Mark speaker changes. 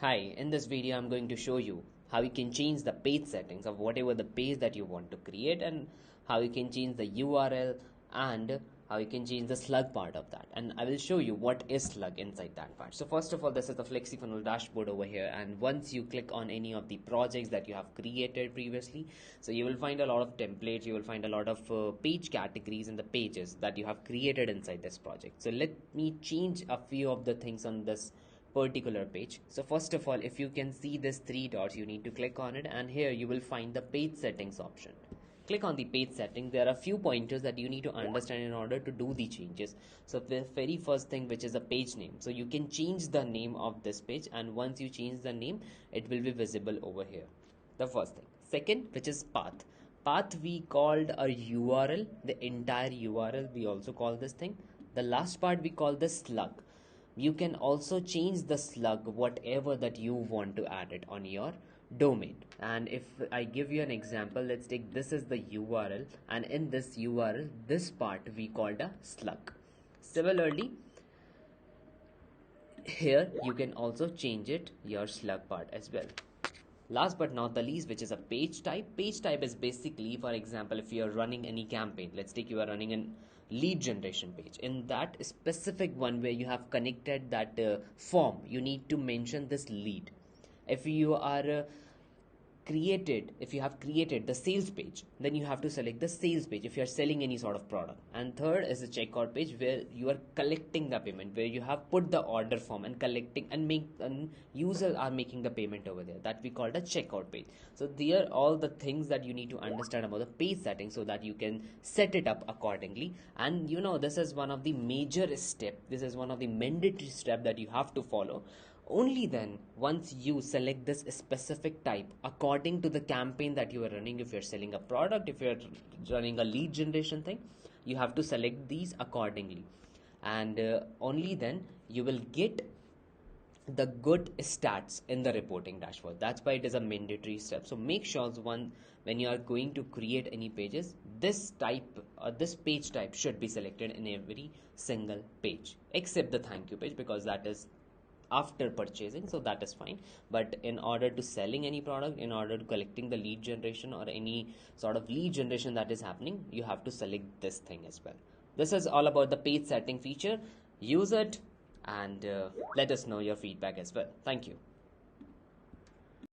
Speaker 1: Hi, in this video I'm going to show you how you can change the page settings of whatever the page that you want to create, and how you can change the URL, and how you can change the slug part of that. And I will show you what is slug inside that part. So first of all, this is the FlexiFunnel dashboard over here, and once you click on any of the projects that you have created previously, so you will find a lot of templates, you will find a lot of page categories in the pages that you have created inside this project. So let me change a few of the things on this particular page. So first of all, if you can see this three dots, you need to click on it, and here you will find the page settings option. Click on the page setting. There are a few pointers that you need to understand in order to do the changes. So the very first thing, which is a page name, so you can change the name of this page, and once you change the name, it will be visible over here. The first thing. Second, which is path. Path we called a URL, the entire URL we also call this thing. The last part we call the slug. You can also change the slug whatever that you want to add it on your domain. And if I give you an example, let's take this is the URL, and in this URL, this part we called a slug. Similarly, here you can also change it your slug part as well. Last but not the least, which is a page type. Page type is basically, for example, if you are running any campaign, let's take you are running an lead generation page. In that specific one where you have connected that form, you need to mention this lead. If you are if you have created the sales page, then you have to select the sales page if you are selling any sort of product. And third is the checkout page, where you are collecting the payment, where you have put the order form and collecting and users are making the payment over there. That we call the checkout page. So these are all the things that you need to understand about the page settings, so that you can set it up accordingly. And this is one of the major step, this is one of the mandatory step that you have to follow. Only then, once you select this specific type according to the campaign that you are running, if you're selling a product, if you're running a lead generation thing, you have to select these accordingly. And only then you will get the good stats in the reporting dashboard. That's why it is a mandatory step. So make sure when you are going to create any pages, this type or this page type should be selected in every single page, except the thank you page, because that is after purchasing, so that is fine. But in order to selling any product, in order to collecting the lead generation or any sort of lead generation that is happening, you have to select this thing as well. This is all about the page setting feature. Use it, and let us know your feedback as well. Thank you.